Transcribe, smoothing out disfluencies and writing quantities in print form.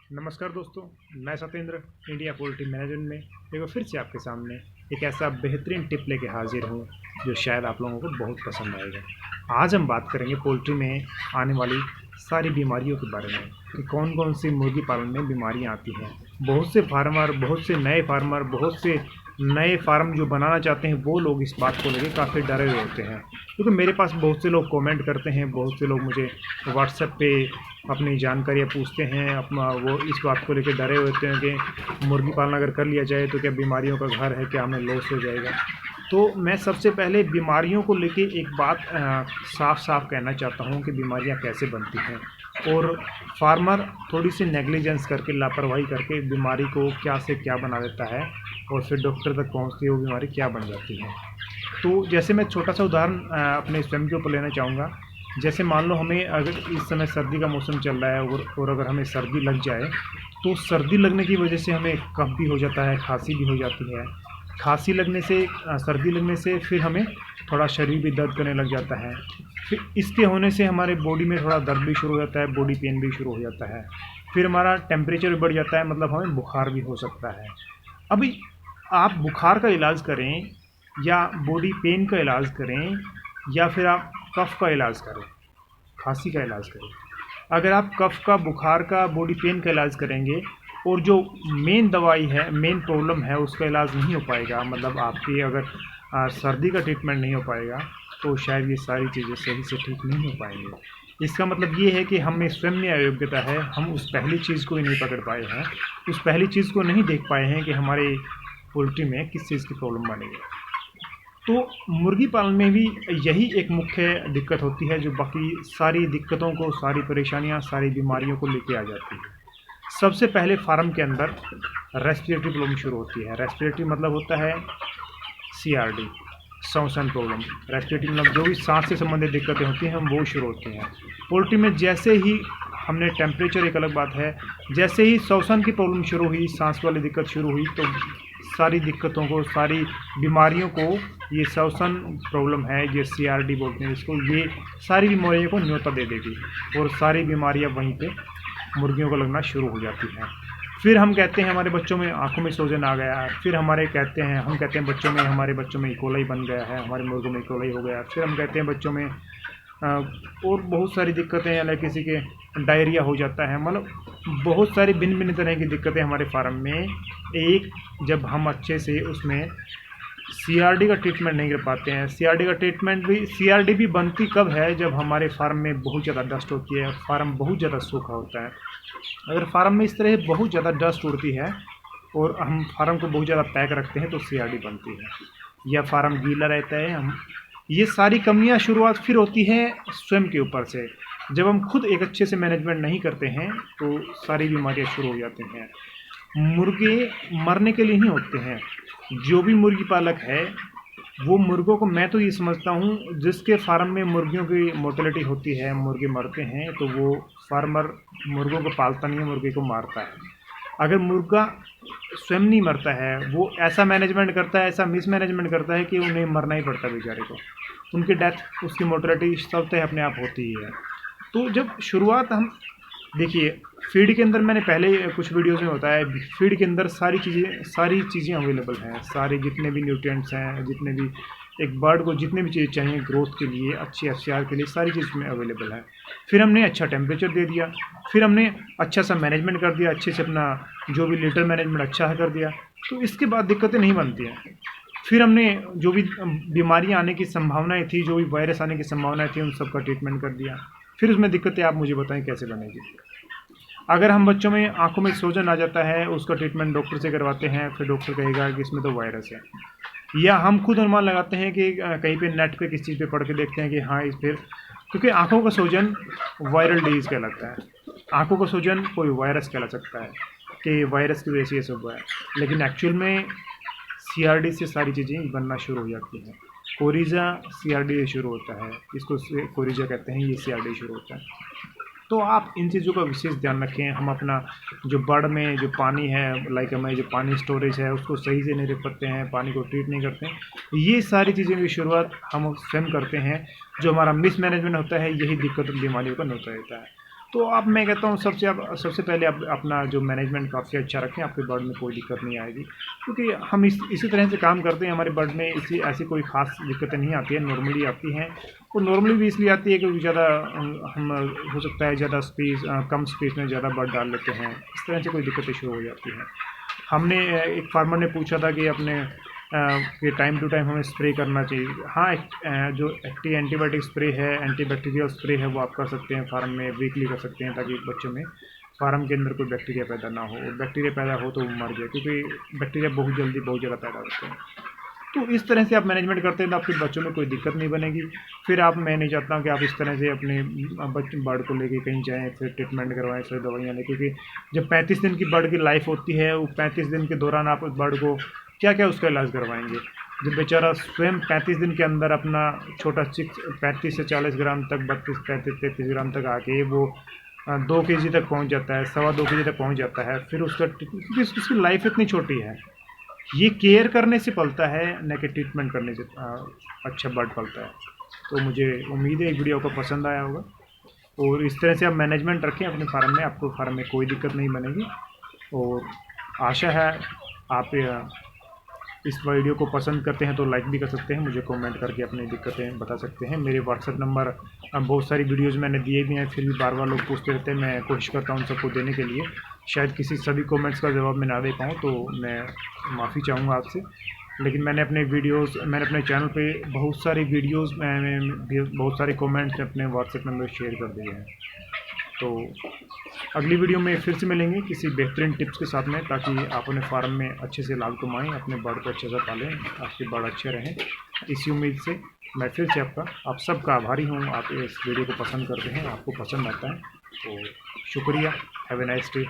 नमस्कार दोस्तों, मैं सत्येंद्र इंडिया पोल्ट्री मैनेजमेंट में एक बार फिर से आपके सामने एक ऐसा बेहतरीन टिप लेके हाजिर हूँ जो शायद आप लोगों को बहुत पसंद आएगा। आज हम बात करेंगे पोल्ट्री में आने वाली सारी बीमारियों के बारे में कि कौन कौन सी मुर्गी पालन में बीमारियाँ आती हैं। बहुत से फार्मर, बहुत से नए फार्म जो बनाना चाहते हैं वो लोग इस बात को लेकर काफ़ी डरे हुए होते हैं, क्योंकि मेरे पास बहुत से लोग कमेंट करते हैं, बहुत से लोग मुझे व्हाट्सएप पे अपनी जानकारियाँ पूछते हैं। अपना वो इस बात को लेकर डरे हुए होते हैं कि मुर्गी पालन अगर कर लिया जाए तो क्या बीमारियों का घर है, क्या हमें लॉस हो जाएगा। तो मैं सबसे पहले बीमारियों को लेके एक बात साफ साफ कहना चाहता हूँ कि बीमारियाँ कैसे बनती हैं और फार्मर थोड़ी सी नेग्लिजेंस करके, लापरवाही करके बीमारी को क्या से क्या बना देता है और फिर डॉक्टर तक पहुँचती है वो बीमारी क्या बन जाती है। तो जैसे मैं छोटा सा उदाहरण अपने स्वयं के ऊपर लेना चाहूँगा। जैसे मान लो हमें अगर इस समय सर्दी का मौसम चल रहा है और अगर हमें सर्दी लग जाए तो सर्दी लगने की वजह से हमें कफ भी हो जाता है, खांसी भी हो जाती है। खांसी लगने से, सर्दी लगने से फिर हमें थोड़ा शरीर भी दर्द करने लग जाता है। फिर इसके होने से हमारे बॉडी में थोड़ा दर्द भी शुरू हो जाता है, बॉडी पेन भी शुरू हो जाता है। फिर हमारा टेम्परेचर भी बढ़ जाता है, मतलब हमें बुखार भी हो सकता है। अभी आप बुखार का इलाज करें या बॉडी पेन का इलाज करें या फिर आप कफ़ का इलाज करें, खांसी का इलाज करें। अगर आप कफ़ का, बुखार का, बॉडी पेन का इलाज करेंगे और जो मेन दवाई है, मेन प्रॉब्लम है, उसका इलाज नहीं हो पाएगा, मतलब आपकी अगर सर्दी का ट्रीटमेंट नहीं हो पाएगा तो शायद ये सारी चीज़ें सही से ठीक नहीं हो पाएंगी। इसका मतलब ये है कि हमें स्वयं में अयोग्यता है, हम उस पहली चीज़ को ही नहीं पकड़ पाए हैं, उस पहली चीज़ को नहीं देख पाए हैं कि हमारे पोल्ट्री में किस चीज़ की प्रॉब्लम बनेगी। तो मुर्गी पालन में भी यही एक मुख्य दिक्कत होती है जो बाकी सारी दिक्कतों को, सारी परेशानियां, सारी बीमारियों को लेके आ जाती है। सबसे पहले फार्म के अंदर रेस्पिरेटरी प्रॉब्लम शुरू होती है। रेस्पिरेटरी मतलब होता है CRD, श्वसन प्रॉब्लम। रेस्पिरेटरी मतलब जो भी सांस से संबंधित दिक्कतें होती हैं वो शुरू होती हैं पोल्ट्री में। जैसे ही हमने टेम्परेचर, एक अलग बात है, जैसे ही श्वसन की प्रॉब्लम शुरू हुई, सांस वाली दिक्कत शुरू हुई, तो सारी दिक्कतों को, सारी बीमारियों को, ये श्वसन प्रॉब्लम है, ये CRD बोलते हैं इसको, ये सारी बीमारियों को न्योता दे देगी और सारी बीमारियां वहीं पे मुर्गियों को लगना शुरू हो जाती हैं। फिर हम कहते हैं हमारे बच्चों में आंखों में सोजन आ गया। फिर हम कहते हैं हमारे बच्चों में इकोलाई बन गया है, हमारे मुर्गों में इकोलाई हो गया। फिर हम कहते हैं बच्चों में और बहुत सारी दिक्कतें, या किसी के डायरिया हो जाता है। मतलब बहुत सारी भिन्न भिन्न तरह की दिक्कतें हमारे फार्म में। एक, जब हम अच्छे से उसमें CRD का ट्रीटमेंट नहीं कर पाते हैं। CRD भी बनती कब है, जब हमारे फार्म में बहुत ज़्यादा डस्ट होती है, फार्म बहुत ज़्यादा सूखा होता है। अगर फार्म में इस तरह बहुत ज़्यादा डस्ट उड़ती है और हम फार्म को बहुत ज़्यादा पैक रखते हैं तो CRD बनती है। या फार्म गीला रहता है, हम ये सारी कमियां शुरुआत फिर होती है स्वयं के ऊपर से। जब हम खुद एक अच्छे से मैनेजमेंट नहीं करते हैं तो सारी बीमारियां शुरू हो जाती हैं। मुर्गे मरने के लिए नहीं होते हैं। जो भी मुर्गी पालक है वो मुर्गों को, मैं तो ये समझता हूँ, जिसके फार्म में मुर्गियों की मोर्टेलिटी होती है, मुर्गे मरते हैं, तो वो फार्मर मुर्गों को पालता नहीं है, मुर्गे को मारता है। अगर मुर्गा स्वयं नहीं मरता है, वो ऐसा मैनेजमेंट करता है, ऐसा मिसमैनेजमेंट करता है कि उन्हें मरना ही पड़ता है बेचारे को। उनकी डेथ, उसकी मोर्टेलिटी सब तय अपने आप होती ही है। तो जब शुरुआत हम देखिए, फीड के अंदर मैंने पहले कुछ वीडियोस में बताया, फीड के अंदर सारी चीज़ें अवेलेबल हैं। सारे जितने भी न्यूट्रिएंट्स हैं, जितने भी एक बर्ड को जितने भी चीज़ें चाहिए ग्रोथ के लिए, अच्छी FCR के लिए, सारी चीज़ में अवेलेबल है। फिर हमने अच्छा टेम्परेचर दे दिया, फिर हमने अच्छा सा मैनेजमेंट कर दिया, अच्छे से अपना जो भी लीटर मैनेजमेंट अच्छा है कर दिया, तो इसके बाद दिक्कतें नहीं बनती हैं। फिर हमने जो भी बीमारियां आने की संभावनाएं थी, जो भी वायरस आने की संभावनाएं थी, उन सब का ट्रीटमेंट कर दिया। फिर उसमें दिक्कतें आप मुझे बताएं कैसे बनेगी। अगर हम बच्चों में आंखों में सोजन आ जाता है, उसका ट्रीटमेंट डॉक्टर से करवाते हैं, फिर डॉक्टर कहेगा कि इसमें तो वायरस है। या हम खुद अनुमान लगाते हैं कि कहीं पे नेट पे किसी चीज़ पे पढ़ के देखते हैं कि हाँ इस फिर, क्योंकि आंखों का सूजन वायरल डिजीज़ कहलाता है। आंखों का सूजन कोई वायरस कहला सकता है कि वायरस की वजह से ये सब हुआ है, लेकिन एक्चुअल में CRD से सारी चीज़ें बनना शुरू हो जाती हैं। कोरिजा CRD से शुरू होता है, इसको कोरिजा कहते हैं, ये CRD शुरू होता है। तो आप इन चीज़ों का विशेष ध्यान रखें। हम अपना जो बर्ड में जो पानी है, लाइक हमें जो पानी स्टोरेज है, उसको सही से नहीं रख पाते हैं, पानी को ट्रीट नहीं करते हैं। ये सारी चीज़ें की शुरुआत हम स्वयं करते हैं। जो हमारा मिसमैनेजमेंट होता है, यही दिक्कत बीमारियों का होता रहता है। तो अब मैं कहता हूँ सबसे पहले आप अपना जो मैनेजमेंट काफ़ी अच्छा रखें, आपके बर्ड में कोई दिक्कत नहीं आएगी, क्योंकि हम इसी तरह से काम करते हैं। हमारे बर्ड में ऐसी कोई ख़ास दिक्कतें नहीं आती हैं, नॉर्मली आती हैं। और नॉर्मली भी इसलिए आती है क्योंकि ज़्यादा हम हो सकता है ज़्यादा कम स्पेस में ज़्यादा बर्ड डाल लेते हैं, इस तरह से कोई दिक्कतें शुरू हो जाती हैं। हमने एक फार्मर ने पूछा था कि अपने कि टाइम टू टाइम हमें स्प्रे करना चाहिए। हाँ, जो एंटीबायोटिक स्प्रे है, एंटीबैक्टीरियल स्प्रे है, वो आप कर सकते हैं फार्म में, वीकली कर सकते हैं, ताकि बच्चों में फार्म के अंदर कोई बैक्टीरिया पैदा ना हो, और बैक्टीरिया पैदा हो तो वो मर जाए, क्योंकि बैक्टीरिया बहुत ज़्यादा पैदा होते हैं। तो इस तरह से आप मैनेजमेंट करते हैं तो आपके बच्चों में कोई दिक्कत नहीं बनेगी। फिर मैं नहीं चाहता कि आप इस तरह से अपने बर्ड को लेके कहीं जाएँ, फिर ट्रीटमेंट करवाएँ, फिर दवाइयाँ लें, क्योंकि जब 35 दिन की बर्ड की लाइफ होती है, वो 35 दिन के दौरान आप उस बर्ड को क्या क्या उसका इलाज करवाएंगे। जब बेचारा स्वयं 35 दिन के अंदर अपना छोटा 35 से 40 ग्राम तक, 32, 33, 33 ग्राम तक आके वो 2 kg तक पहुंच जाता है, 2.25 kg तक पहुंच जाता है। फिर क्योंकि उसकी लाइफ इतनी छोटी है, ये केयर करने से पलता है, न कि ट्रीटमेंट करने से अच्छा बर्ड पलता है। तो मुझे उम्मीद है वीडियो को पसंद आया होगा, और इस तरह से आप मैनेजमेंट रखें अपने फार्म में, आपको फार्म में कोई दिक्कत नहीं बनेगी। और आशा है आप इस वीडियो को पसंद करते हैं तो लाइक भी कर सकते हैं, मुझे कमेंट करके अपनी दिक्कतें बता सकते हैं। मेरे व्हाट्सएप नंबर, बहुत सारी वीडियोस मैंने दिए भी हैं, फिर भी बार बार लोग पूछते रहते हैं, मैं कोशिश करता हूँ उन सबको देने के लिए। शायद सभी कमेंट्स का जवाब मैं ना दे पाऊँ, तो मैं माफ़ी चाहूँगा आपसे। लेकिन मैंने अपने चैनल पे बहुत सारी वीडियोस में बहुत सारे कमेंट्स अपने व्हाट्सएप नंबर शेयर कर दिए हैं। तो अगली वीडियो में फिर से मिलेंगे किसी बेहतरीन टिप्स के साथ में, ताकि आप अपने फार्म में अच्छे से लाभ कमाएँ, अपने बर्ड को अच्छे से पालें, आपके बर्ड अच्छे रहें। इसी उम्मीद से मैं फिर से आप सबका आभारी हूँ। आप इस वीडियो को पसंद करते हैं, आपको पसंद आता है, तो शुक्रिया। Have a nice day.